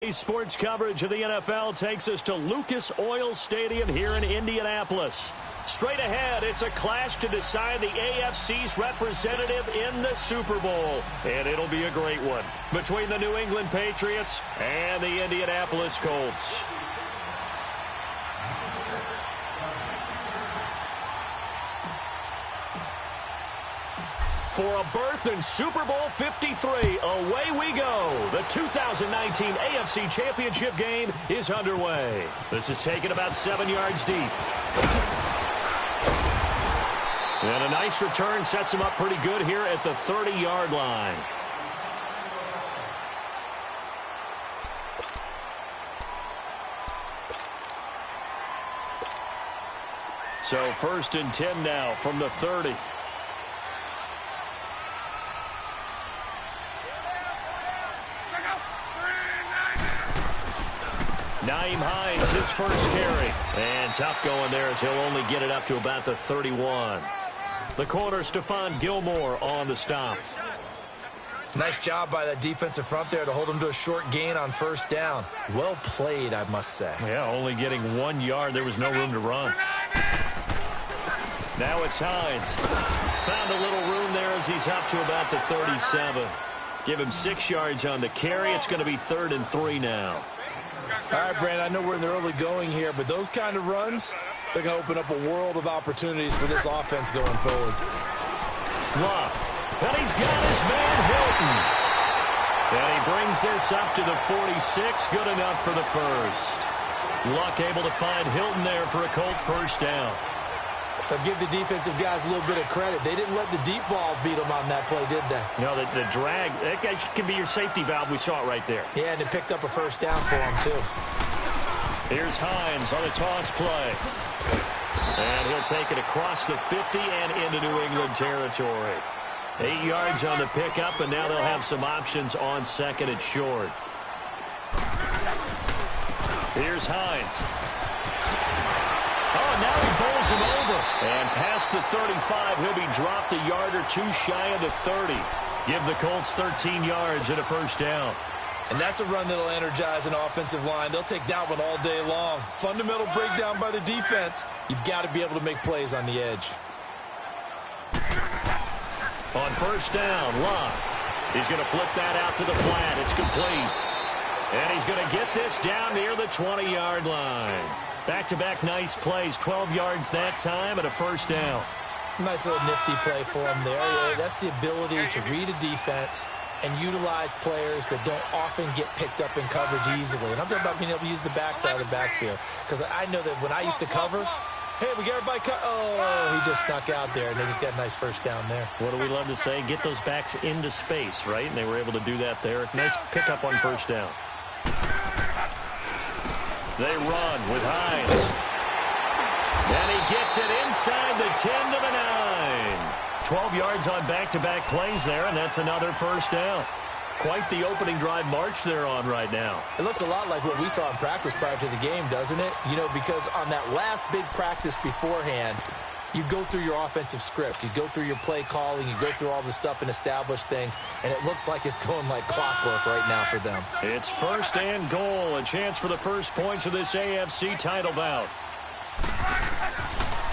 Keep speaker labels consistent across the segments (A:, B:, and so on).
A: Sports coverage of the NFL takes us to Lucas Oil Stadium here in Indianapolis. Straight ahead, it's a clash to decide the AFC's representative in the Super Bowl. And it'll be a great one between the New England Patriots and the Indianapolis Colts. For a berth in Super Bowl 53, away we go. The 2019 AFC Championship game is underway. This is taken about 7 yards deep. And a nice return sets him up pretty good here at the 30-yard line. So 1st and 10 now from the 30. Nyheim Hines, his first carry. And tough going there as he'll only get it up to about the 31. The corner, Stephon Gilmore, on the stop.
B: Nice job by that defensive front there to hold him to a short gain on 1st down. Well played, I must say.
A: Yeah, only getting 1 yard. There was no room to run. Now it's Hines. Found a little room there as he's up to about the 37. Give him 6 yards on the carry. It's going to be 3rd and 3 now.
B: All right, Brandon, I know we're in the early going here, but those kind of runs, they're going to open up a world of opportunities for this offense going forward.
A: Luck. And he's got his man Hilton. And he brings this up to the 46. Good enough for the first. Luck able to find Hilton there for a Colt 1st down.
B: I'll give the defensive guys a little bit of credit. They didn't let the deep ball beat them on that play, did they?
A: No, the drag, that guy can be your safety valve. We saw it right there.
B: Yeah, and it picked up a 1st down for him, too.
A: Here's Hines on a toss play. And he'll take it across the 50 and into New England territory. 8 yards on the pickup, and now they'll have some options on 2nd and short. Here's Hines. Oh, now he bowls him over. And past the 35, he'll be dropped a yard or two shy of the 30. Give the Colts 13 yards and a 1st down.
B: And that's a run that'll energize an offensive line. They'll take that one all day long. Fundamental breakdown by the defense. You've got to be able to make plays on the edge.
A: On 1st down, Luck. He's going to flip that out to the flat. It's complete. And he's going to get this down near the 20-yard line. Back-to-back nice plays, 12 yards that time and a 1st down.
B: Nice little nifty play for him there. Yeah, that's the ability to read a defense and utilize players that don't often get picked up in coverage easily. And I'm talking about being able to use the backside of the backfield. Because I know that when I used to cover, hey, we got everybody cut. Oh, he just snuck out there, and they just got a nice 1st down there.
A: What do we love to say? Get those backs into space, right? And they were able to do that there. Nice pickup on 1st down. They run with Hines. And he gets it inside the 10 to the 9. 12 yards on back-to-back plays there, and that's another 1st down. Quite the opening drive march they're on right now.
B: It looks a lot like what we saw in practice prior to the game, doesn't it? You know, because on that last big practice beforehand, you go through your offensive script. You go through your play calling. You go through all the stuff and establish things. And it looks like it's going like clockwork right now for them.
A: It's 1st and goal. A chance for the first points of this AFC title bout.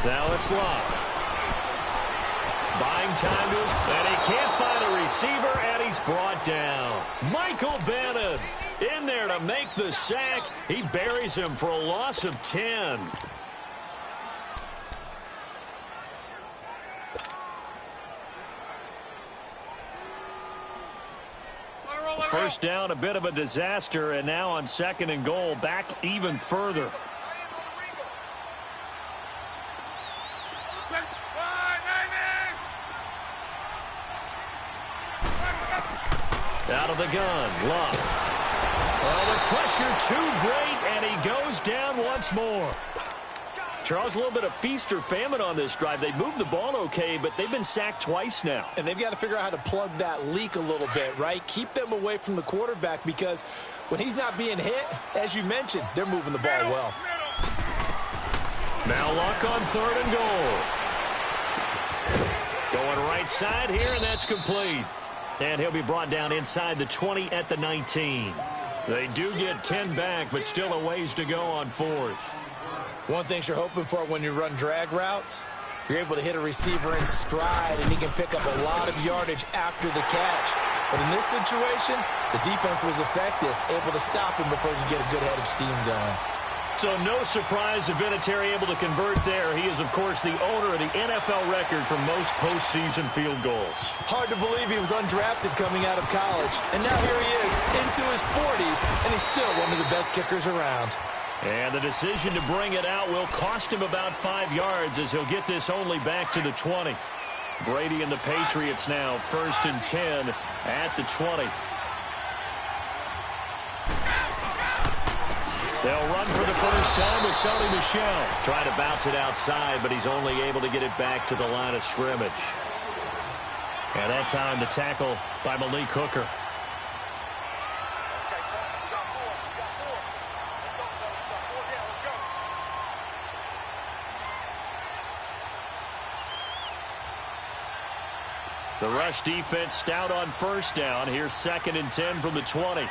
A: Now it's Luck. Buying time to his... And he can't find a receiver, and he's brought down. Michael Bannon in there to make the sack. He buries him for a loss of 10. First down, a bit of a disaster, and now on 2nd and goal, back even further. Out of the gun, Luck. Oh, the pressure too great, and he goes down once more. Charles, a little bit of feast or famine on this drive. They moved the ball okay, but they've been sacked twice now.
B: And they've got to figure out how to plug that leak a little bit, right? Keep them away from the quarterback because when he's not being hit, as you mentioned, they're moving the ball well.
A: Now Luck on 3rd and goal. Going right side here, and that's complete. And he'll be brought down inside the 20 at the 19. They do get 10 back, but still a ways to go on 4th.
B: One thing you're hoping for when you run drag routes, you're able to hit a receiver in stride, and he can pick up a lot of yardage after the catch. But in this situation, the defense was effective, able to stop him before you get a good head of steam going.
A: So no surprise if Vinatieri able to convert there. He is, of course, the owner of the NFL record for most postseason field goals.
B: Hard to believe he was undrafted coming out of college. And now here he is, into his 40s, and he's still one of the best kickers around.
A: And the decision to bring it out will cost him about 5 yards as he'll get this only back to the 20. Brady and the Patriots now 1st and 10 at the 20. They'll run for the first time with Sonny Michel. Trying to bounce it outside, but he's only able to get it back to the line of scrimmage. And that time the tackle by Malik Hooker. The rush defense stout on first down. Here's 2nd and 10 from the 20.
C: Go,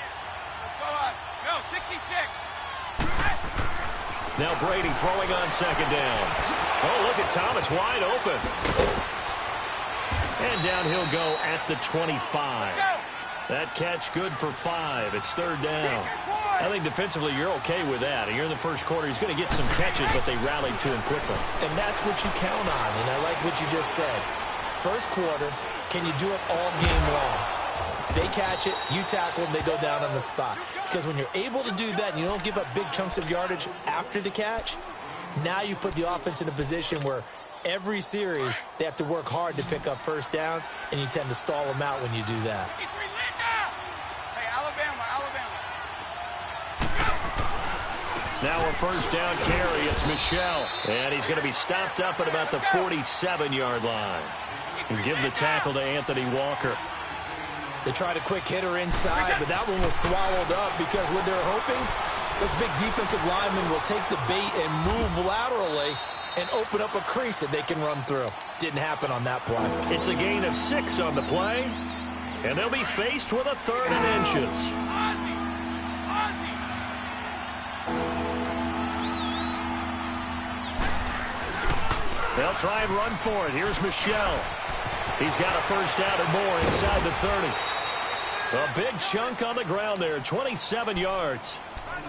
C: 66.
A: Now Brady throwing on 2nd down. Oh, look at Thomas wide open. And down he'll go at the 25. That catch good for 5. It's 3rd down. I think defensively you're okay with that. You're in the first quarter. He's going to get some catches, but they rallied to him quickly.
B: And that's what you count on, and I like what you just said. First quarter, can you do it all game long? They catch it, you tackle them, they go down on the spot. Because when you're able to do that and you don't give up big chunks of yardage after the catch, now you put the offense in a position where every series they have to work hard to pick up first downs, and you tend to stall them out when you do that.
C: Hey, Alabama.
A: Now a first down carry. It's Michel. And he's going to be stopped up at about the 47-yard line. And give the tackle to Anthony Walker.
B: They tried a quick hitter inside, but that one was swallowed up because what they're hoping, those big defensive linemen will take the bait and move laterally and open up a crease that they can run through. Didn't happen on that play.
A: It's a gain of 6 on the play, and they'll be faced with a 3rd and inches. They'll try and run for it. Here's Michel. He's got a first down and more inside the 30. A big chunk on the ground there, 27 yards.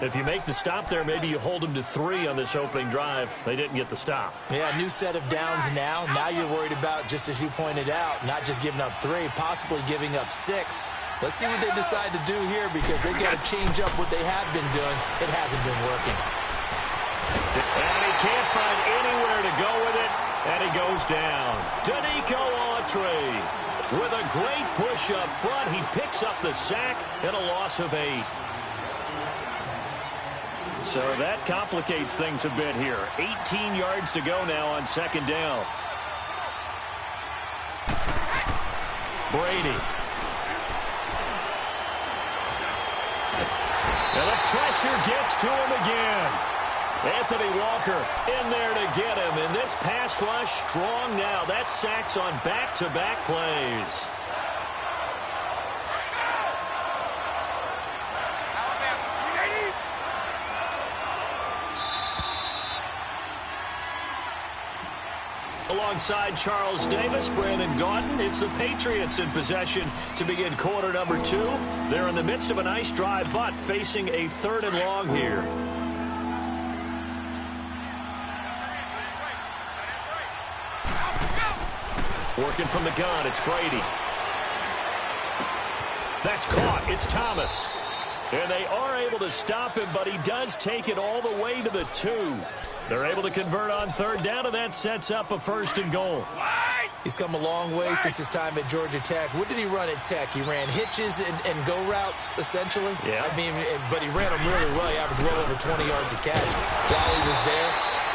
A: If you make the stop there, maybe you hold them to 3 on this opening drive. They didn't get the stop.
B: Yeah, new set of downs now. Now you're worried about, just as you pointed out, not just giving up 3, possibly giving up 6. Let's see what they decide to do here because they got to change up what they have been doing. It hasn't been working.
A: And he can't find anywhere to go with it, and he goes down. Danico Autry with a great push up front. He picks up the sack and a loss of 8. So that complicates things a bit here. 18 yards to go now on 2nd down. Brady. And the pressure gets to him again. Anthony Walker in there to get him. And this pass rush strong now. That sacks on back-to-back plays. Alongside Charles Davis, Brandon Gaudin, it's the Patriots in possession to begin quarter number 2. They're in the midst of a nice drive, but facing a 3rd and long here. Working from the gun, it's Brady. That's caught. It's Thomas. And they are able to stop him, but he does take it all the way to the 2. They're able to convert on 3rd down, and that sets up a 1st and goal.
B: He's come a long way since his time at Georgia Tech. What did he run at Tech? He ran hitches and go routes, essentially.
A: Yeah.
B: I mean, but he ran them really well. He averaged well over 20 yards a catch while he was there.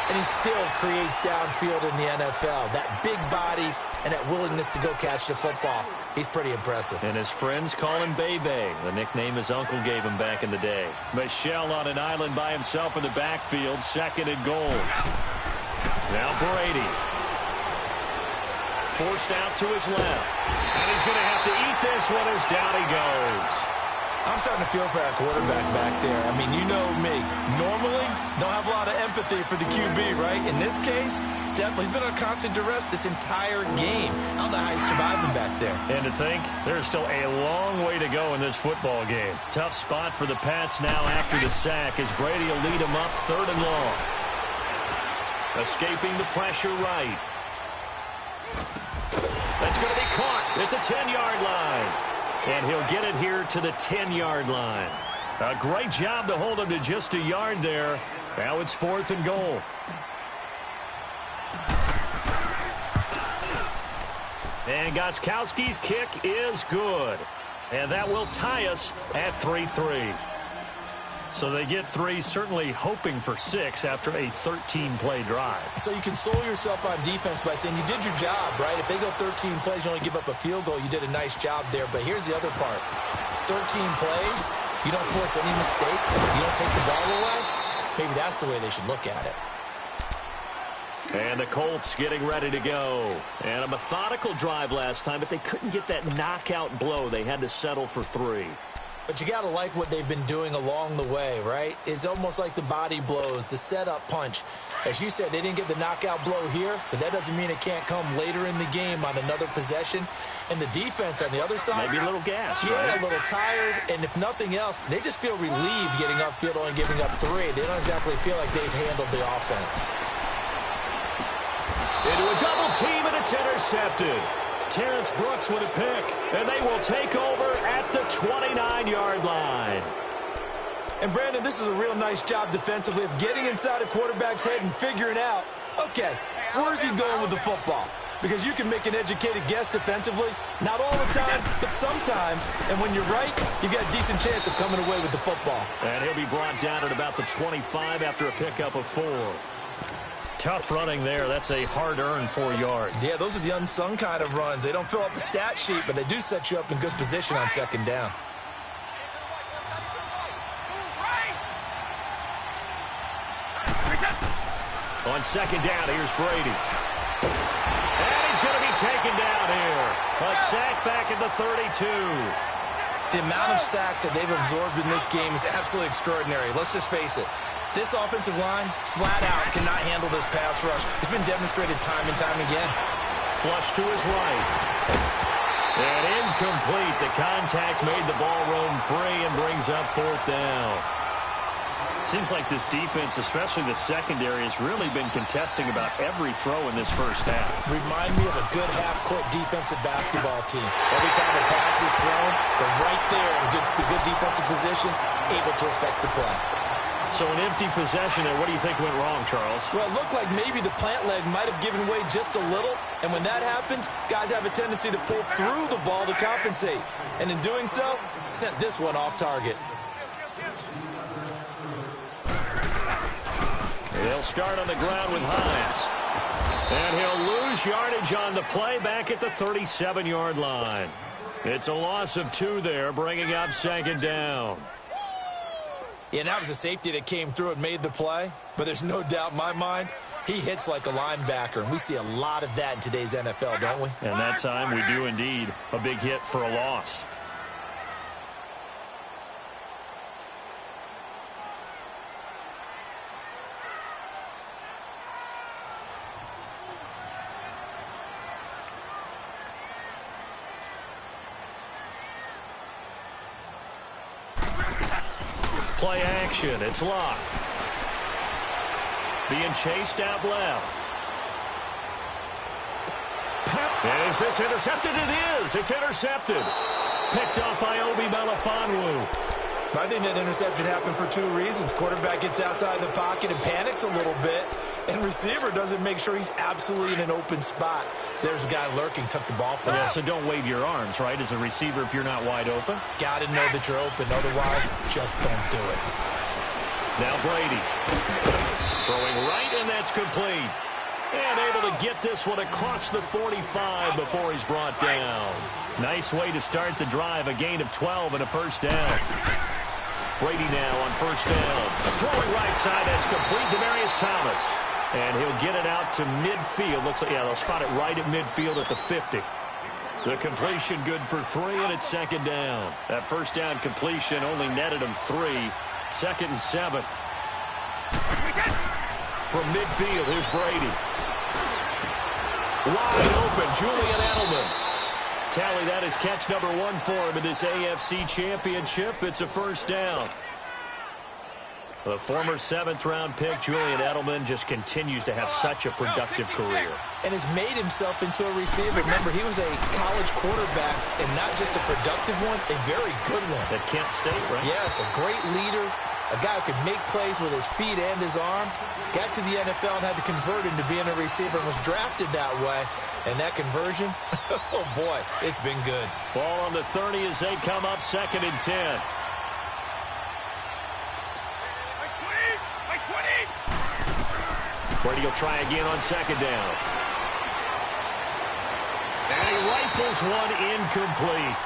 B: And he still creates downfield in the NFL. That big body and that willingness to go catch the football. He's pretty impressive.
A: And his friends call him Bebe, the nickname his uncle gave him back in the day. Michel on an island by himself in the backfield, 2nd and goal. Now Brady. Forced out to his left. And he's going to have to eat this one as down he goes.
B: I'm starting to feel for that quarterback back there. I mean, you know me. Normally, don't have a lot of empathy for the QB, right? In this case, definitely. He's been on constant duress this entire game. I don't know how he's surviving back there.
A: And to think, there's still a long way to go in this football game. Tough spot for the Pats now after the sack as Brady will lead them up 3rd and long. Escaping the pressure right. That's going to be caught at the 10-yard line. And he'll get it here to the 10-yard line. A great job to hold him to just a yard there. Now it's 4th and goal. And Gostkowski's kick is good. And that will tie us at 3-3. So they get 3, certainly hoping for 6 after a 13-play drive.
B: So you console yourself on defense by saying you did your job, right? If they go 13 plays, you only give up a field goal, you did a nice job there. But here's the other part. 13 plays, you don't force any mistakes, you don't take the ball away. Maybe that's the way they should look at it.
A: And the Colts getting ready to go. And a methodical drive last time, but they couldn't get that knockout blow. They had to settle for 3.
B: But you got to like what they've been doing along the way, right? It's almost like the body blows, the setup punch. As you said, they didn't get the knockout blow here, but that doesn't mean it can't come later in the game on another possession. And the defense on the other side,
A: maybe a little gas,
B: yeah,
A: right?
B: A little tired. And if nothing else, they just feel relieved getting upfield, only giving up 3. They don't exactly feel like they've handled the offense.
A: Into a double team, and it's intercepted. Terrence Brooks with a pick, and they will take over at the 29-yard line.
B: And, Brandon, this is a real nice job defensively of getting inside a quarterback's head and figuring out, okay, where's he going with the football? Because you can make an educated guess defensively, not all the time, but sometimes. And when you're right, you've got a decent chance of coming away with the football.
A: And he'll be brought down at about the 25 after a pickup of 4. Tough running there. That's a hard-earned 4 yards.
B: Yeah, those are the unsung kind of runs. They don't fill up the stat sheet, but they do set you up in good position on 2nd down.
A: On 2nd down, here's Brady. And he's going to be taken down here. A sack back at the 32.
B: The amount of sacks that they've absorbed in this game is absolutely extraordinary. Let's just face it. This offensive line, flat out, cannot handle this pass rush. It's been demonstrated time and time again.
A: Flush to his right. And incomplete. The contact made the ball roam free and brings up 4th down. Seems like this defense, especially the secondary, has really been contesting about every throw in this first half.
B: Remind me of a good half-court defensive basketball team. Every time a pass is thrown, they're right there in good defensive position, able to affect the play.
A: So an empty possession there. What do you think went wrong, Charles?
B: Well, it looked like maybe the plant leg might have given way just a little. And when that happens, guys have a tendency to pull through the ball to compensate. And in doing so, sent this one off target.
A: He'll start on the ground with Hines. And he'll lose yardage on the play back at the 37-yard line. It's a loss of 2 there, bringing up 2nd down.
B: Yeah, that was a safety that came through and made the play. But there's no doubt in my mind, he hits like a linebacker. And we see a lot of that in today's NFL, don't we?
A: And that time we do indeed. A big hit for a loss. Play action. It's locked. Being chased out left. Is this intercepted? It is. It's intercepted. Picked up by Obi Melifonwu.
B: I think that interception happened for 2 reasons. Quarterback gets outside the pocket and panics a little bit. And receiver doesn't make sure he's absolutely in an open spot. So there's a guy lurking, took the ball from him.
A: Yeah, so don't wave your arms, right, as a receiver if you're not wide open.
B: Got to know that you're open. Otherwise, just don't do it.
A: Now Brady. Throwing right, and that's complete. And able to get this one across the 45 before he's brought down. Nice way to start the drive. A gain of 12 and a 1st down. Brady now on 1st down. Throwing right side, that's complete. Demaryius Thomas. And he'll get it out to midfield. Looks like, yeah, they'll spot it right at midfield at the 50. The completion good for 3, and it's second down. That first down completion only netted him 3. 2nd and 7. From midfield, here's Brady. Wide open, Julian Edelman. Tally, that is catch number 1 for him in this AFC Championship. It's a first down. The former 7th-round pick, Julian Edelman, just continues to have such a productive career.
B: And has made himself into a receiver. Remember, he was a college quarterback, and not just a productive one, a very good one.
A: At Kent State, right?
B: Yes, a great leader, a guy who could make plays with his feet and his arm. Got to the NFL and had to convert into being a receiver and was drafted that way. And that conversion, oh boy, it's been good.
A: Ball on the 30 as they come up 2nd and 10. Brady will try again on 2nd down. And he rifles one incomplete.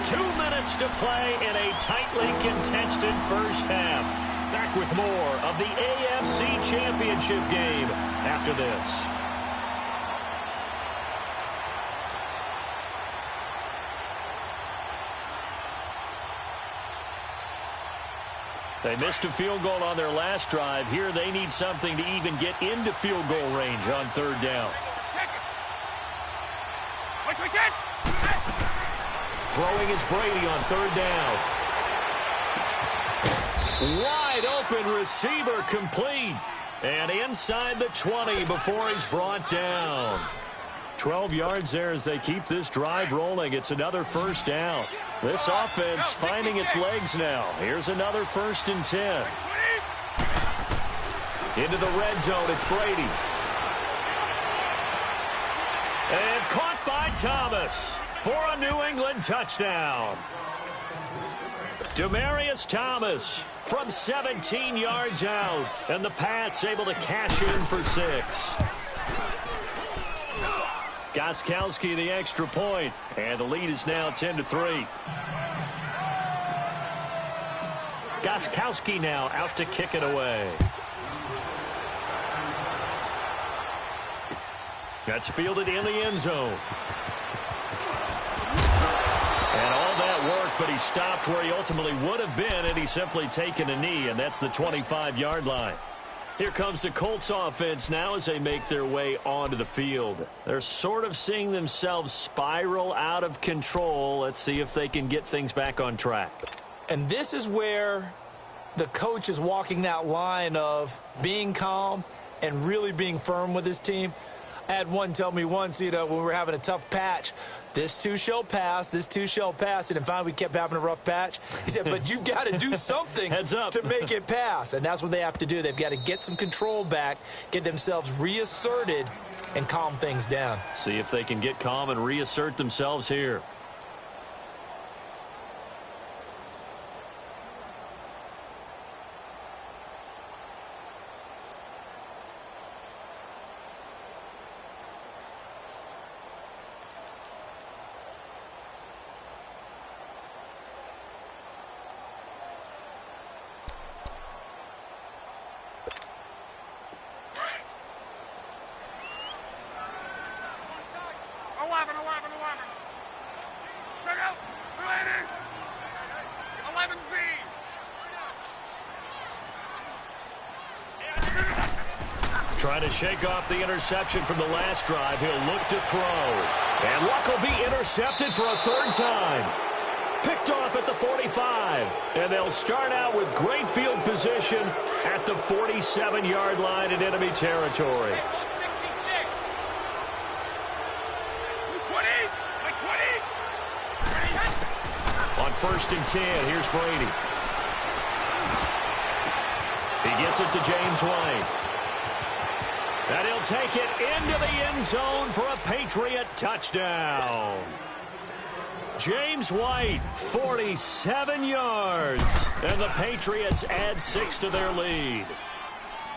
A: 2 minutes to play in a tightly contested first half. Back with more of the AFC Championship game after this. They missed a field goal on their last drive. Here they need something to even get into field goal range on 3rd down. Throwing is Brady on 3rd down. Wide open receiver complete. And inside the 20 before he's brought down. 12 yards there as they keep this drive rolling. It's another first down. This offense finding its legs now. Here's another 1st and 10. Into the red zone, it's Brady. And caught by Thomas for a New England touchdown. Demaryius Thomas from 17 yards out. And the Pats able to cash in for 6. Gostkowski the extra point, and the lead is now 10-3. Gostkowski now out to kick it away. That's fielded in the end zone. And all that work, but he stopped where he ultimately would have been, and he's simply taken a knee, and that's the 25-yard line. Here comes the Colts offense now as they make their way onto the field. They're sort of seeing themselves spiral out of control. Let's see if they can get things back on track.
B: And this is where the coach is walking that line of being calm and really being firm with his team. I had one tell me once, when we were having a tough patch, this too shall pass, this too shall pass. And finally we kept having a rough patch. He said, but you've got to do something
A: Heads up.
B: to make it pass. And that's what they have to do. They've got to get some control back, get themselves reasserted, and calm things down.
A: See if they can get calm and reassert themselves here. Trying to shake off the interception from the last drive. He'll look to throw. And Luck will be intercepted for a 3rd time. Picked off at the 45. And they'll start out with great field position at the 47-yard line in enemy territory. On 1st and 10, here's Brady. He gets it to James White. And he'll take it into the end zone for a Patriot touchdown. James White, 47 yards. And the Patriots add 6 to their lead.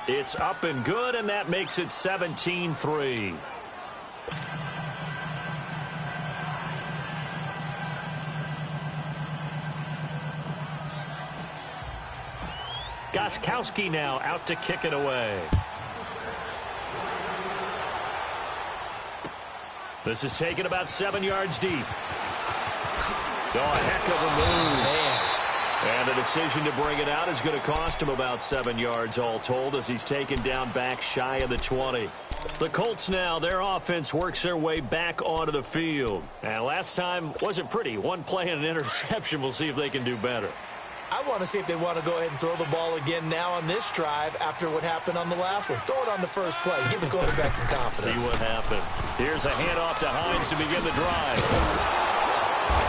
A: It's up and good, and that makes it 17-3. Gostkowski now out to kick it away. This is taken about 7 yards deep. Oh, a heck of a move.
B: Man.
A: And the decision to bring it out is going to cost him about 7 yards all told as he's taken down back shy of the 20. The Colts now, their offense works their way back onto the field. And last time wasn't pretty. One play and an interception. We'll see if they can do better.
B: I want to see if they want to go ahead and throw the ball again now on this drive after what happened on the last one. Throw it on the first play. Give the quarterback some confidence.
A: See what happens. Here's a handoff to Hines to begin the drive.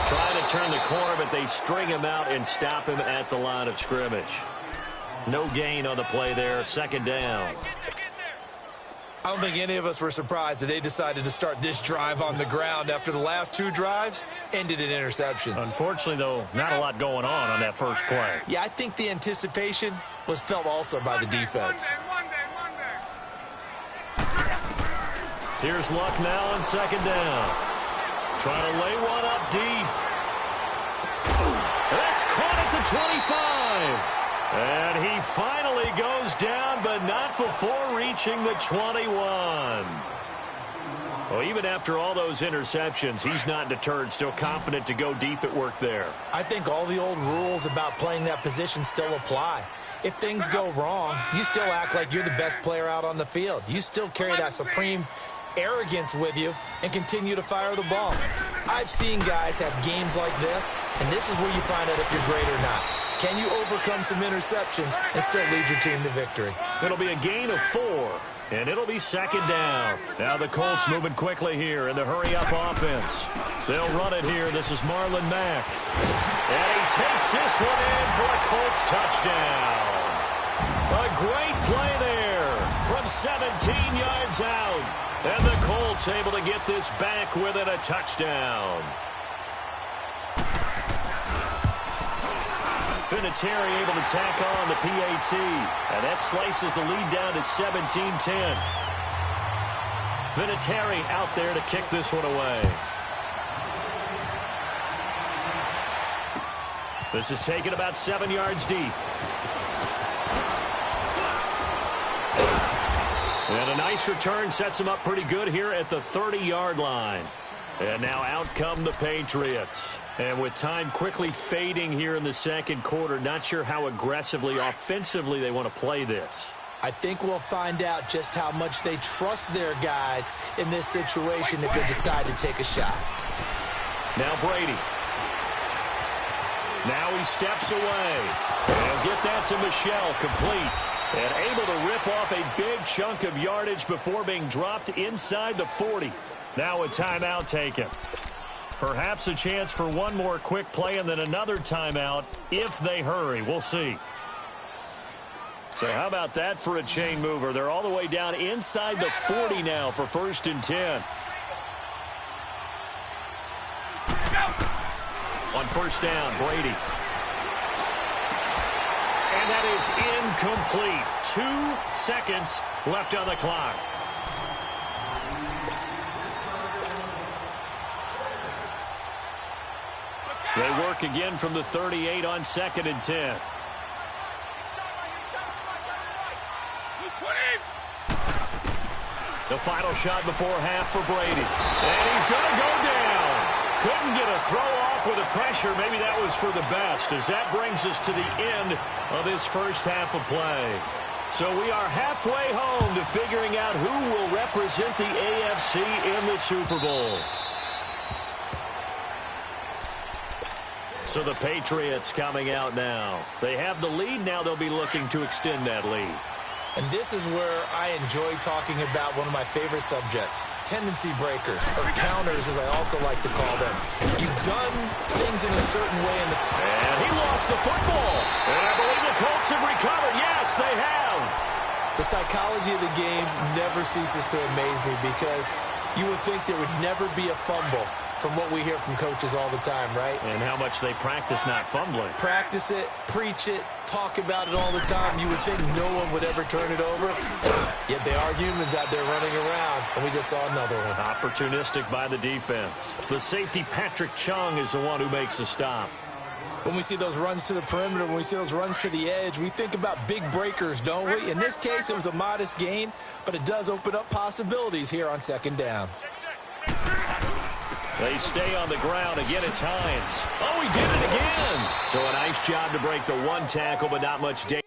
A: Trying to turn the corner, but they string him out and stop him at the line of scrimmage. No gain on the play there. Second down.
B: I don't think any of us were surprised that they decided to start this drive on the ground after the last two drives ended in interceptions.
A: Unfortunately, though, not a lot going on that first play.
B: Yeah, I think the anticipation was felt also by the defense.
A: Here's Luck now on second down. Trying to lay one up deep. That's caught at the 25. And he finally goes down, but not before reaching the 21. Well, even after all those interceptions, he's not deterred, still confident to go deep at work there.
B: I think all the old rules about playing that position still apply. If things go wrong, you still act like you're the best player out on the field. You still carry that supreme arrogance with you and continue to fire the ball. I've seen guys have games like this, and this is where you find out if you're great or not. Can you overcome some interceptions and still lead your team to victory?
A: It'll be a gain of 4, and it'll be second down. Now the Colts moving quickly here in the hurry-up offense. They'll run it here. This is Marlon Mack. And he takes this one in for a Colts touchdown. A great play there from 17 yards out. And the Colts able to get this back within a touchdown. Vinatieri able to tack on the PAT. And that slices the lead down to 17-10. Vinatieri out there to kick this one away. This is taken about 7 yards deep. And a nice return sets him up pretty good here at the 30-yard line. And now out come the Patriots. And with time quickly fading here in the second quarter, not sure how aggressively, offensively they want to play this.
B: I think we'll find out just how much they trust their guys in this situation if they decide to take a shot.
A: Now Brady. Now he steps away. And get that to Michel, complete. And able to rip off a big chunk of yardage before being dropped inside the 40. Now a timeout taken. Perhaps a chance for one more quick play and then another timeout if they hurry. We'll see. So how about that for a chain mover? They're all the way down inside the 40 now for 1st and 10. On first down, Brady. And that is incomplete. 2 seconds left on the clock. They work again from the 38 on 2nd and 10. The final shot before half for Brady. And he's going to go down. Couldn't get a throw off with the pressure. Maybe that was for the best, as that brings us to the end of this first half of play. So we are halfway home to figuring out who will represent the AFC in the Super Bowl. So the Patriots coming out now. They have the lead. Now they'll be looking to extend that lead.
B: And this is where I enjoy talking about one of my favorite subjects, tendency breakers, or counters as I also like to call them. You've done things in a certain way in the...
A: And he lost the football. And I believe the Colts have recovered. Yes, they have.
B: The psychology of the game never ceases to amaze me because you would think there would never be a fumble from what we hear from coaches all the time, right?
A: And how much they practice not fumbling.
B: Practice it, preach it, talk about it all the time. You would think no one would ever turn it over. Yet they are humans out there running around, and we just saw another one.
A: Opportunistic by the defense. The safety, Patrick Chung, is the one who makes the stop.
B: When we see those runs to the perimeter, when we see those runs to the edge, we think about big breakers, don't we? In this case, it was a modest gain, but it does open up possibilities here on 2nd down.
A: They stay on the ground. Again, it's Hines. Oh, he did it again. So a nice job to break the one tackle, but not much damage.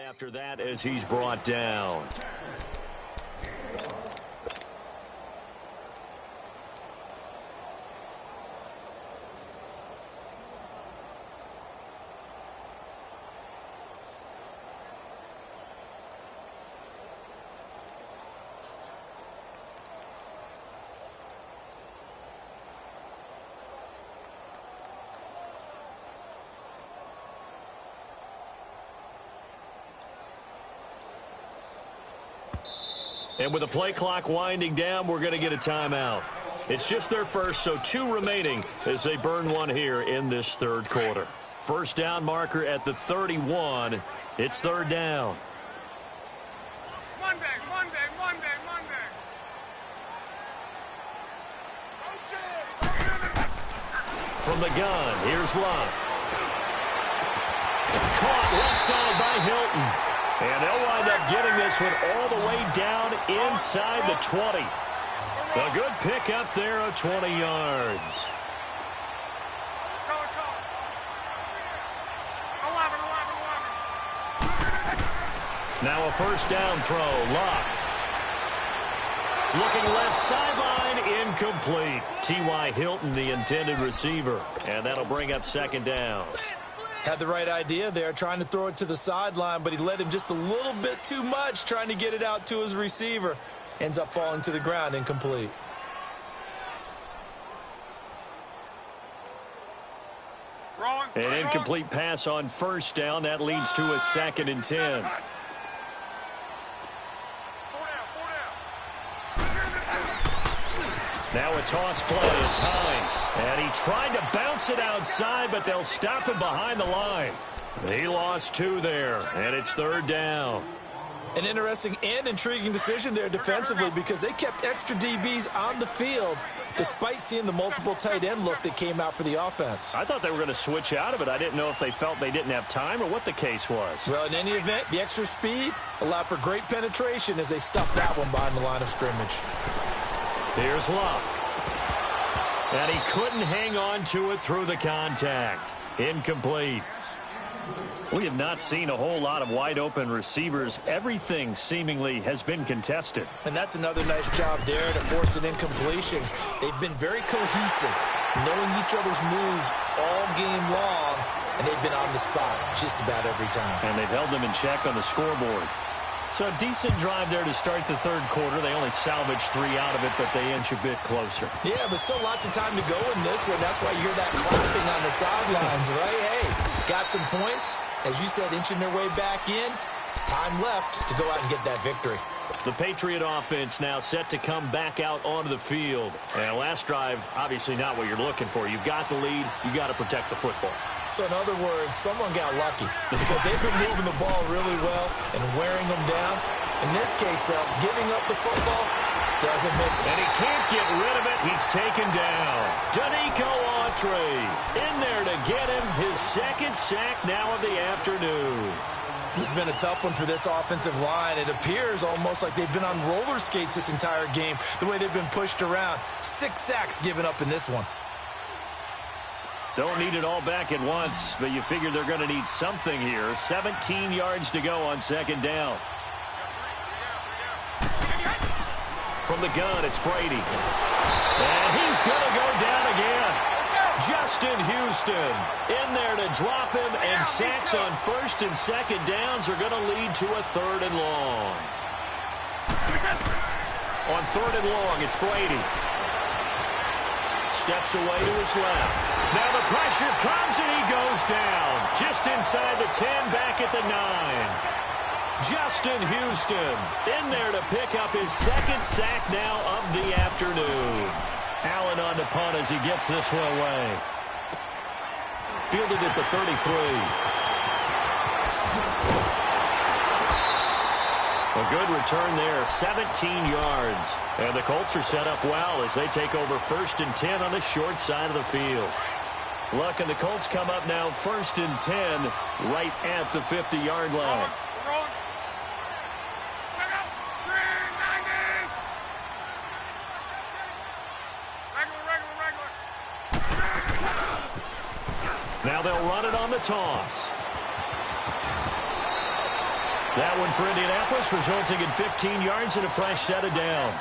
A: After that, as he's brought down. And with the play clock winding down, we're going to get a timeout. It's just their first, so 2 remaining as they burn one here in this third quarter. First down marker at the 31. It's third down.
C: Monday.
A: From the gun, here's Locke. Caught left side by Hilton. And they'll wind up getting this one all the way down inside the 20. A good pick up there of 20 yards. 11. Now a first down throw. Locke. Looking left sideline, incomplete. T.Y. Hilton, the intended receiver. And that'll bring up second down.
B: Had the right idea there, trying to throw it to the sideline, but he led him just a little bit too much, trying to get it out to his receiver. Ends up falling to the ground, incomplete.
A: An incomplete pass on first down. That leads to a 2nd and 10. Now a toss play. It's Hines. And he tried to bounce it outside, but they'll stop him behind the line. He lost 2 there, and it's third down.
B: An interesting and intriguing decision there defensively because they kept extra DBs on the field despite seeing the multiple tight end look that came out for the offense.
A: I thought they were going to switch out of it. I didn't know if they felt they didn't have time or what the case was.
B: Well, in any event, the extra speed allowed for great penetration as they stuffed that one behind the line of scrimmage.
A: Here's Locke. And he couldn't hang on to it through the contact. Incomplete. We have not seen a whole lot of wide-open receivers. Everything seemingly has been contested.
B: And that's another nice job there to force an incompletion. They've been very cohesive, knowing each other's moves all game long, and they've been on the spot just about every time.
A: And they've held them in check on the scoreboard. So a decent drive there to start the third quarter. They only salvaged 3 out of it, but they inch a bit closer.
B: Yeah, but still lots of time to go in this one. That's why you hear that clapping on the sidelines, right? Hey, got some points. As you said, inching their way back in. Time left to go out and get that victory.
A: The Patriot offense now set to come back out onto the field. And last drive, obviously not what you're looking for. You've got the lead. You've got to protect the football.
B: So in other words, someone got lucky because they've been moving the ball really well and wearing them down. In this case, though, giving up the football doesn't make it.
A: And he can't get rid of it. He's taken down. Danico Autry in there to get him his 2nd sack now of the afternoon.
B: This has been a tough one for this offensive line. It appears almost like they've been on roller skates this entire game, the way they've been pushed around. 6 sacks given up in this one.
A: Don't need it all back at once, but you figure they're going to need something here. 17 yards to go on second down. From the gun, it's Brady. And he's going to go down again. Justin Houston in there to drop him, and sacks on first and second downs are going to lead to a 3rd and long. On 3rd and long, it's Brady. Steps away to his left. Now the pressure comes, and he goes down. Just inside the 10, back at the 9. Justin Houston in there to pick up his 2nd sack now of the afternoon. Allen on the punt as he gets this one away. Fielded at the 33. A good return there, 17 yards. And the Colts are set up well as they take over 1st and 10 on the short side of the field. Luck and the Colts come up now 1st and 10 right at the 50-yard line. Now they'll run it on the toss. That one for Indianapolis, resulting in 15 yards and a fresh set of downs.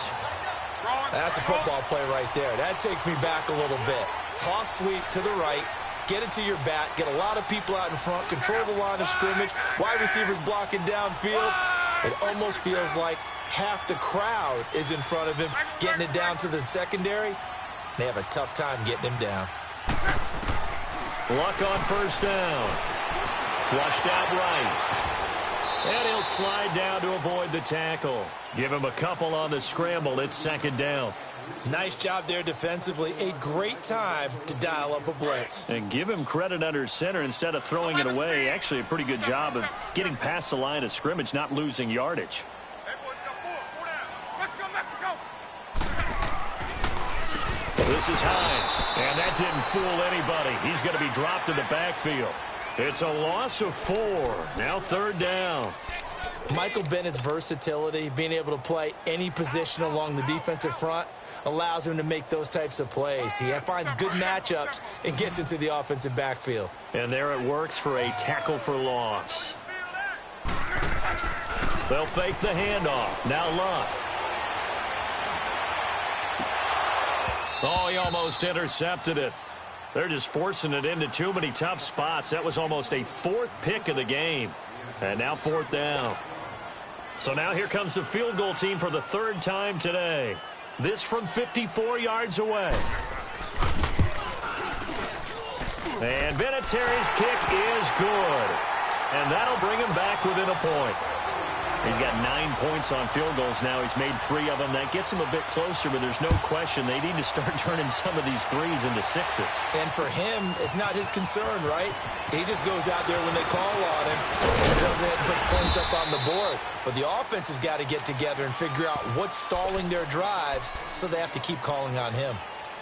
B: That's a football play right there. That takes me back a little bit. Toss sweep to the right, get it to your back, get a lot of people out in front, control the line of scrimmage, wide receivers blocking downfield. It almost feels like half the crowd is in front of him, getting it down to the secondary. They have a tough time getting him down.
A: Luck on 1st down. Flushed out right. And he'll slide down to avoid the tackle. Give him a couple on the scramble. It's 2nd down.
B: Nice job there defensively. A great time to dial up a blitz.
A: And give him credit under center instead of throwing it away. Actually, a pretty good job of getting past the line of scrimmage, not losing yardage.
C: Let's go, Mexico!
A: This is Hines, and that didn't fool anybody. He's going to be dropped in the backfield. It's a loss of 4. Now 3rd down.
B: Michael Bennett's versatility, being able to play any position along the defensive front, allows him to make those types of plays. He finds good matchups and gets into the offensive backfield.
A: And there it works for a tackle for loss. They'll fake the handoff. Now Luck. Oh, he almost intercepted it. They're just forcing it into too many tough spots. That was almost a 4th pick of the game. And now 4th down. So now here comes the field goal team for the 3rd time today. This from 54 yards away. And Vinatieri's kick is good. And that'll bring him back within a point. He's got 9 points on field goals now. He's made 3 of them. That gets him a bit closer, but there's no question they need to start turning some of these 3s into 6s.
B: And for him, it's not his concern, right? He just goes out there when they call on him and goes ahead and puts points up on the board. But the offense has got to get together and figure out what's stalling their drives, so they have to keep calling on him.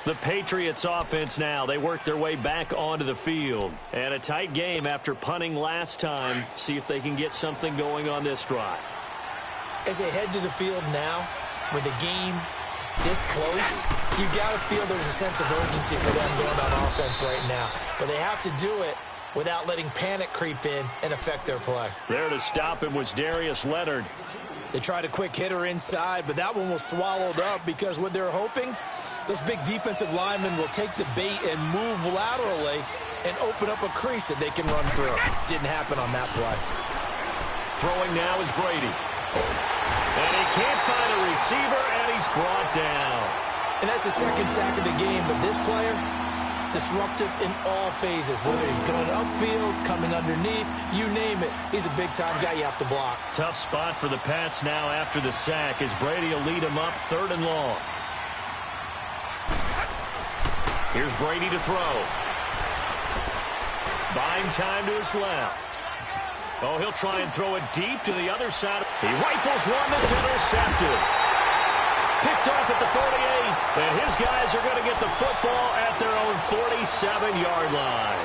A: The Patriots offense now, they work their way back onto the field. And a tight game after punting last time. See if they can get something going on this drive.
B: As they head to the field now, with the game this close, you got to feel there's a sense of urgency for them going on offense right now. But they have to do it without letting panic creep in and affect their play.
A: There to stop him was Darius Leonard.
B: They tried a quick hitter inside, but that one was swallowed up because what they're hoping, those big defensive linemen will take the bait and move laterally and open up a crease that they can run through. Didn't happen on that play.
A: Throwing now is Brady. And he can't find a receiver, and he's brought down.
B: And that's the 2nd sack of the game, but this player, disruptive in all phases, whether he's going upfield, coming underneath, you name it. He's a big-time guy you have to block.
A: Tough spot for the Pats now after the sack as Brady will lead him up 3rd and long. Here's Brady to throw. Buying time to his left. Oh, he'll try and throw it deep to the other side. He rifles one that's intercepted. Picked off at the 48. And his guys are going to get the football at their own 47-yard line.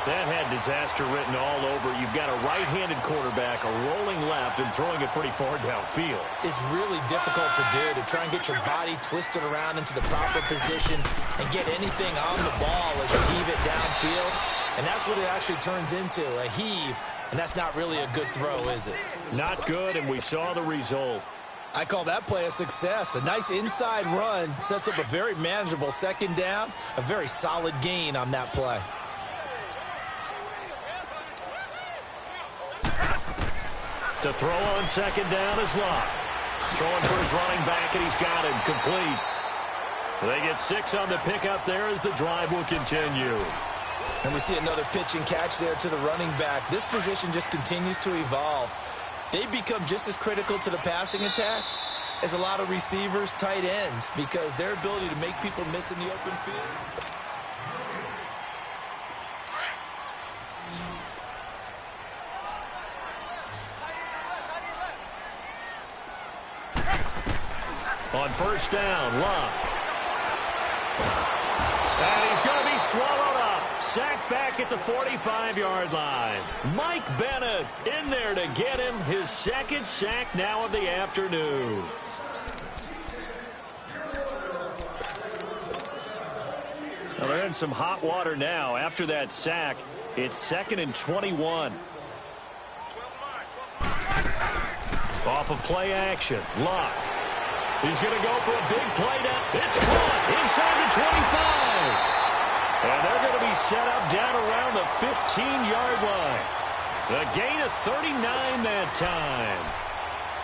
A: That had disaster written all over. You've got a right-handed quarterback, a rolling left, and throwing it pretty far downfield.
B: It's really difficult to do, to try and get your body twisted around into the proper position and get anything on the ball as you heave it downfield. And that's what it actually turns into, a heave. And that's not really a good throw, is it?
A: Not good, and we saw the result.
B: I call that play a success. A nice inside run sets up a very manageable 2nd down, a very solid gain on that play.
A: To throw on 2nd down is Luck. Throwing for his running back, and he's got him complete. They get 6 on the pickup there as the drive will continue.
B: And we see another pitch and catch there to the running back. This position just continues to evolve. They become just as critical to the passing attack as a lot of receivers, tight ends, because their ability to make people miss in the open field.
A: On first down, Luck. And he's going to be swallowed up. Sacked back at the 45-yard line. Mike Bennett in there to get him his second sack now of the afternoon. Well, they're in some hot water now. After that sack, it's 2nd and 21. Off of play action, Luck. He's going to go for a big play down. It's caught inside the 25. And they're going to be set up down around the 15-yard line. A gain of 39 that time.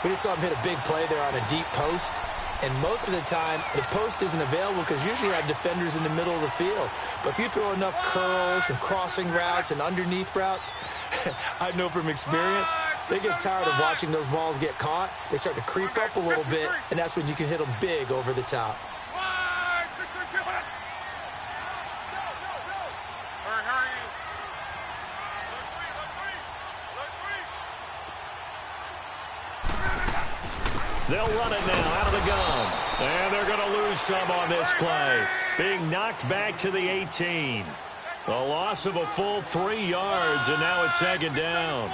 B: We just saw him hit a big play there on a deep post. And most of the time, the post isn't available because usually you have defenders in the middle of the field. But if you throw enough curls and crossing routes and underneath routes, I know from experience, they get tired of watching those balls get caught. They start to creep up a little bit, and that's when you can hit them big over the top.
A: They'll run it now out of the gun. And they're going to lose some on this play. Being knocked back to the 18. A loss of a full 3 yards, and now it's 2nd down.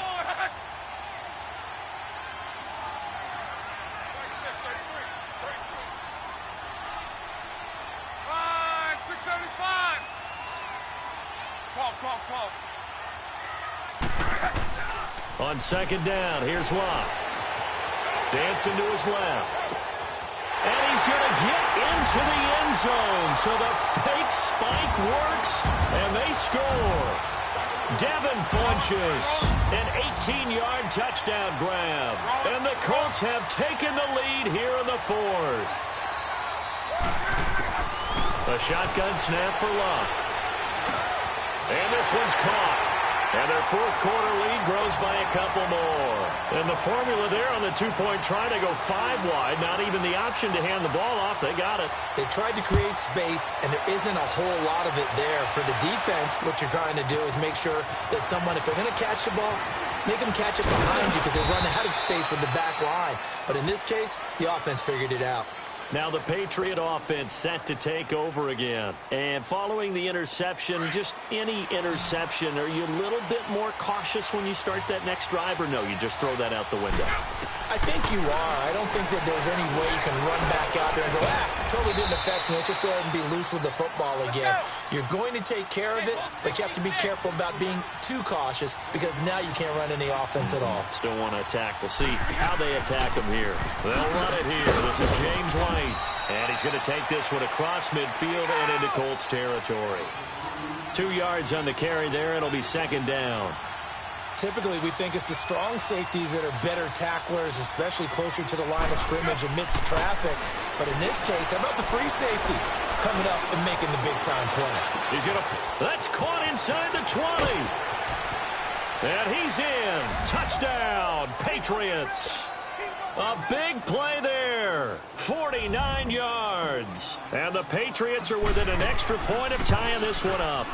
A: On 2nd down, here's Luck. Dancing to his left. And he's going to get into the end zone. So the fake spike works, and they score. Devin Funchess, an 18-yard touchdown grab. And the Colts have taken the lead here in the 4th. A shotgun snap for Luck. And this one's caught. And their 4th quarter lead grows by a couple more. And the formula there on the 2-point try to go 5 wide. Not even the option to hand the ball off. They got it.
B: They tried to create space, and there isn't a whole lot of it there. For the defense, what you're trying to do is make sure that someone, if they're going to catch the ball, make them catch it behind you because they run out of space with the back line. But in this case, the offense figured it out.
A: Now the Patriot offense set to take over again. And following the interception, just any interception, are you a little bit more cautious when you start that next drive, or no, you just throw that out the window?
B: I think you are. I don't think that there's any way you can run back out there and go, totally didn't affect me. Let's just go ahead and be loose with the football again. You're going to take care of it, but you have to be careful about being too cautious because now you can't run any offense at all.
A: Still want to attack. We'll see how they attack him here. They'll run it here. This is James White. And he's going to take this one across midfield and into Colts territory. 2 yards on the carry there. It'll be 2nd down.
B: Typically, we think it's the strong safeties that are better tacklers, especially closer to the line of scrimmage amidst traffic. But in this case, how about the free safety coming up and making the big-time play?
A: He's going to... That's caught inside the 20. And he's in. Touchdown, Patriots. A big play there. 49 yards. And the Patriots are within an extra point of tying this one up.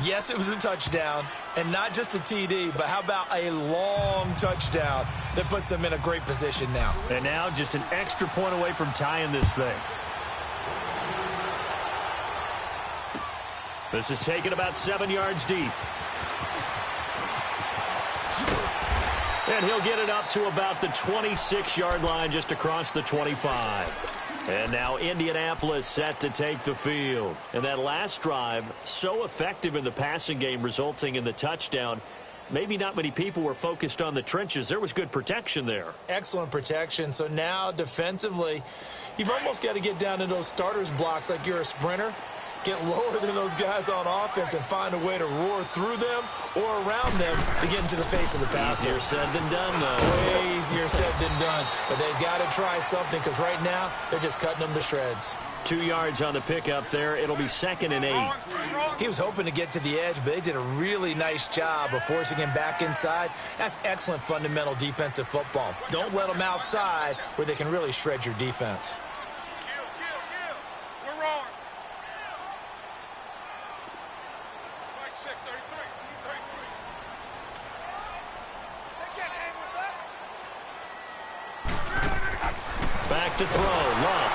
B: Yes, it was a touchdown, and not just a TD, but how about a long touchdown that puts them in a great position now.
A: And now just an extra point away from tying this thing. This is taken about 7 yards deep. And he'll get it up to about the 26-yard line just across the 25. And now Indianapolis set to take the field. And that last drive, so effective in the passing game, resulting in the touchdown. Maybe not many people were focused on the trenches. There was good protection there.
B: Excellent protection. So now defensively, you've almost got to get down to those starters blocks like you're a sprinter Get lower than those guys on offense and find a way to roar through them or around them to get into the face of the passer.
A: Easier said than done, though.
B: Way easier said than done. But they've got to try something because right now they're just cutting them to shreds.
A: 2 yards on the pickup there. It'll be 2nd and 8.
B: He was hoping to get to the edge, but they did a really nice job of forcing him back inside. That's excellent fundamental defensive football. Don't let them outside where they can really shred your defense.
C: We're rolling.
A: Back to throw. Luck.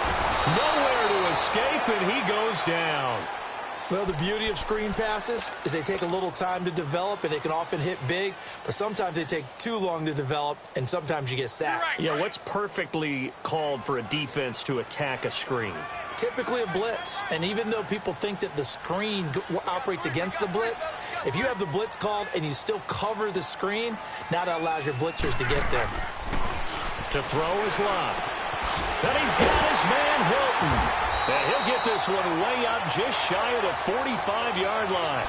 A: Nowhere to escape, and he goes down.
B: Well, the beauty of screen passes is they take a little time to develop, and they can often hit big, but sometimes they take too long to develop, and sometimes you get sacked.
A: Yeah, what's perfectly called for a defense to attack a screen?
B: Typically a blitz, and even though people think that the screen operates against the blitz, if you have the blitz called and you still cover the screen, now that allows your blitzers to get there.
A: To throw is Love. And he's got his man Hilton. And he'll get this one way up just shy of the 45-yard line.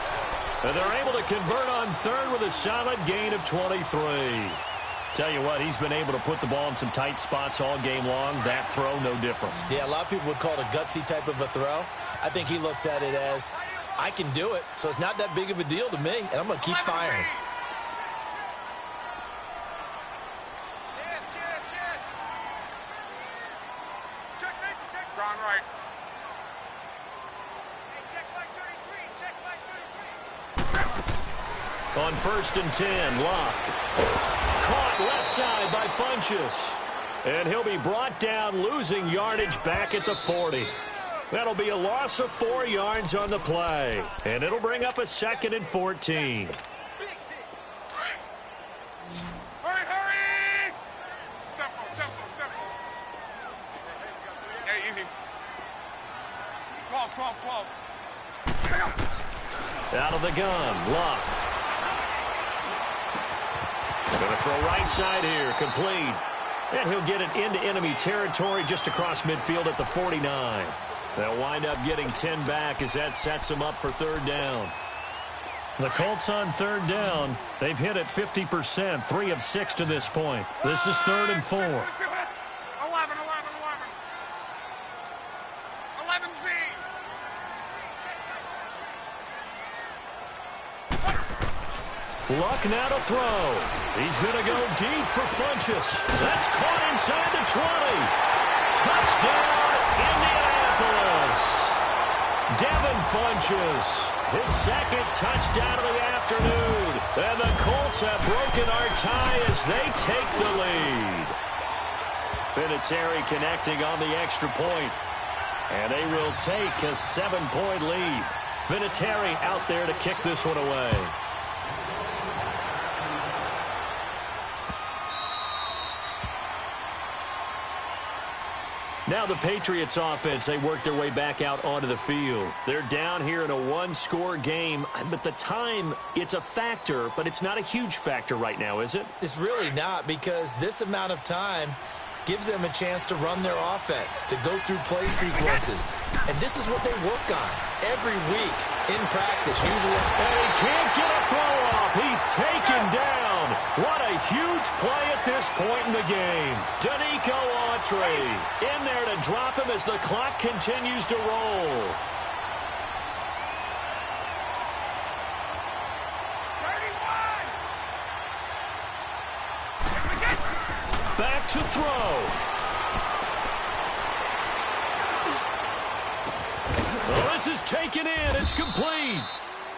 A: And they're able to convert on third with a solid gain of 23. Tell you what, he's been able to put the ball in some tight spots all game long. That throw, no different.
B: Yeah, a lot of people would call it a gutsy type of a throw. I think he looks at it as, I can do it, so it's not that big of a deal to me, and I'm going to keep firing.
C: Gone right.
A: On 1st and 10, Locke. Caught left side by Funchess. And he'll be brought down, losing yardage back at the 40. That'll be a loss of 4 yards on the play. And it'll bring up a 2nd and 14.
C: Hurry! Tempo. Hey, easy. 12.
A: Out of the gun, Locke. Going to throw right side here, complete. And he'll get it into enemy territory just across midfield at the 49. They'll wind up getting 10 back as that sets them up for 3rd down. The Colts on 3rd down. They've hit it 50%, 3 of 6 to this point. This is 3rd and 4.
C: 11 Z.
A: Luck now to throw. He's going to go deep for Funchess. That's caught inside the 20. Touchdown, Indianapolis. Devin Funchess, his 2nd touchdown of the afternoon. And the Colts have broken our tie as they take the lead. Vinatieri connecting on the extra point. And they will take a 7-point lead. Vinatieri out there to kick this one away. Now the Patriots offense, they work their way back out onto the field. They're down here in a 1-score game, but the time, it's a factor, but it's not a huge factor right now, is it?
B: It's really not, because this amount of time gives them a chance to run their offense, to go through play sequences. And this is what they work on every week in practice, usually.
A: And he can't get a throw off. He's taken down. What a huge play at this point in the game. Danico Autry in there to drop him as the clock continues to roll. Back to throw. Oh, this is taken in. It's complete.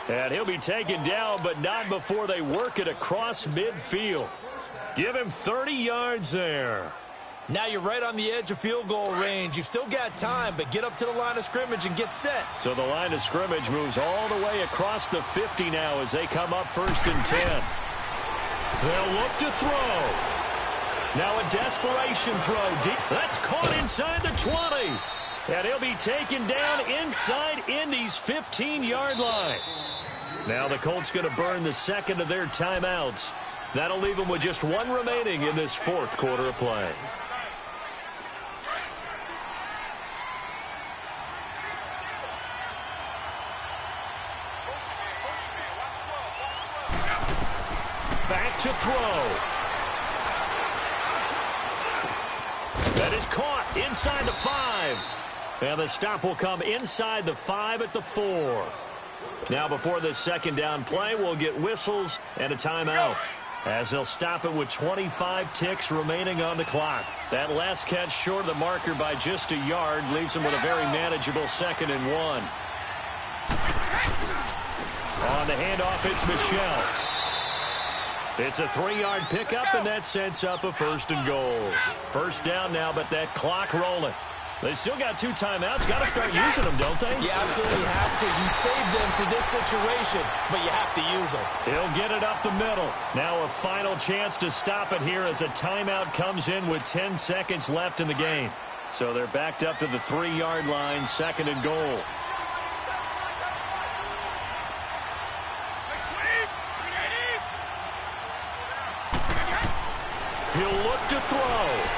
A: And he'll be taken down, but not before they work it across midfield. Give him 30 yards there.
B: Now you're right on the edge of field goal range. You've still got time, but get up to the line of scrimmage and get set.
A: So the line of scrimmage moves all the way across the 50 now as they come up 1st and 10. They'll look to throw. Now a desperation throw deep. That's caught inside the 20. And he'll be taken down inside Indy's 15-yard line. Now the Colts going to burn the 2nd of their timeouts. That'll leave them with just 1 remaining in this 4th quarter of play. back to throw. That is caught inside the 5. And the stop will come inside the 5 at the 4. Now before this second down play, we'll get whistles and a timeout, as they'll stop it with 25 ticks remaining on the clock. That last catch short of the marker by just a yard leaves them with a very manageable 2nd and 1. On the handoff, it's Michel. It's a 3-yard pickup, and that sets up a 1st and goal. First down now, but that clock rolling. They still got 2 timeouts. Got to start using them, don't they?
B: You absolutely have to. You save them for this situation, but you have to use them.
A: He'll get it up the middle. Now a final chance to stop it here as a timeout comes in with 10 seconds left in the game. So they're backed up to the 3-yard line, 2nd and goal. He'll look to throw.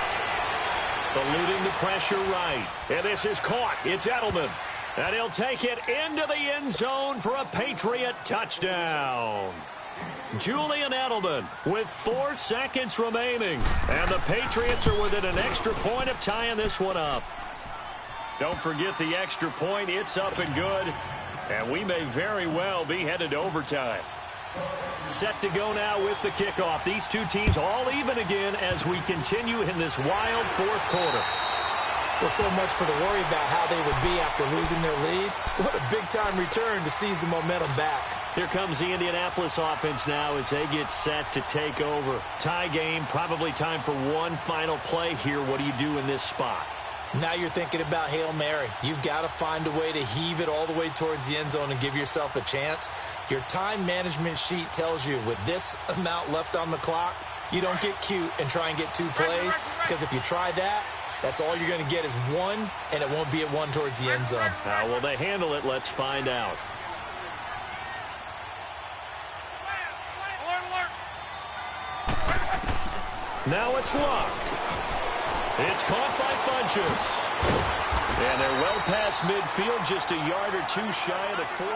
A: Eluding the pressure right. And this is caught. It's Edelman. And he'll take it into the end zone for a Patriot touchdown. Julian Edelman with 4 seconds remaining. And the Patriots are within an extra point of tying this one up. Don't forget the extra point. It's up and good. And we may very well be headed to overtime. Set to go now with the kickoff. These two teams all even again as we continue in this wild 4th quarter.
B: Well, so much for the worry about how they would be after losing their lead. What a big-time return to seize the momentum back.
A: Here comes the Indianapolis offense now as they get set to take over. Tie game, probably time for one final play here. What do you do in this spot?
B: Now you're thinking about Hail Mary. You've got to find a way to heave it all the way towards the end zone and give yourself a chance. Your time management sheet tells you with this amount left on the clock, you don't get cute and try and get 2 plays, because if you try that, that's all you're going to get is 1, and it won't be a 1 towards the end zone.
A: How will they handle it? Let's find out. Now it's Luck. It's caught by Funchess. And they're well past midfield, just a yard or 2 shy of the 40.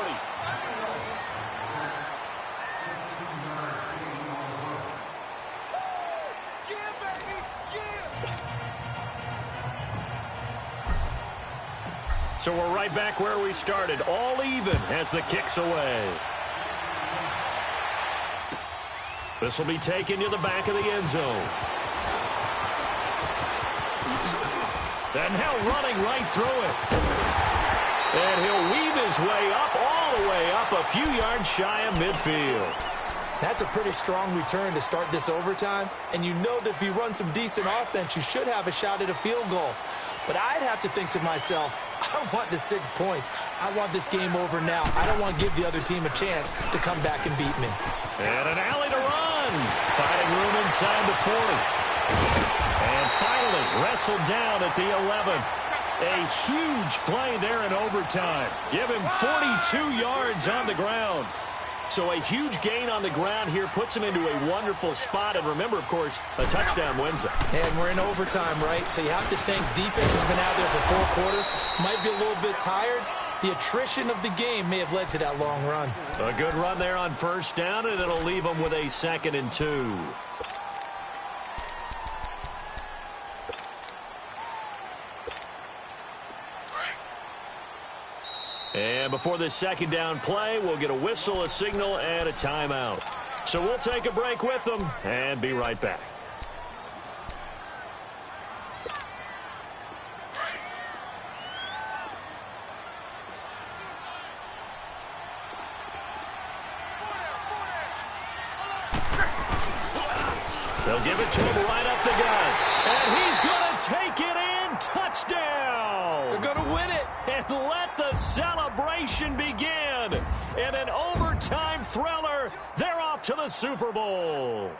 A: So we're right back where we started, all even as the kick's away. This will be taken to the back of the end zone. And now running right through it. And he'll weave his way up, all the way up, a few yards shy of midfield.
B: That's a pretty strong return to start this overtime. And you know that if you run some decent offense, you should have a shot at a field goal. But I'd have to think to myself, I want the 6 points. I want this game over now. I don't want to give the other team a chance to come back and beat me.
A: And an alley to run. Finding room inside the 40. And finally wrestled down at the 11. A huge play there in overtime. Give him 42 yards on the ground. So a huge gain on the ground here puts him into a wonderful spot. And remember, of course, a touchdown wins it.
B: And we're in overtime, right? So you have to think defense has been out there for 4 quarters. Might be a little bit tired. The attrition of the game may have led to that long run.
A: A good run there on first down, and it'll leave them with a 2nd and 2. And before this second down play, we'll get a whistle, a signal, and a timeout. So we'll take a break with them and be right back. They'll give it to him right up the gut. And he's going to take it in. Touchdown.
B: They're going to win it.
A: And let the celebration begin. In an overtime thriller, they're off to the Super Bowl.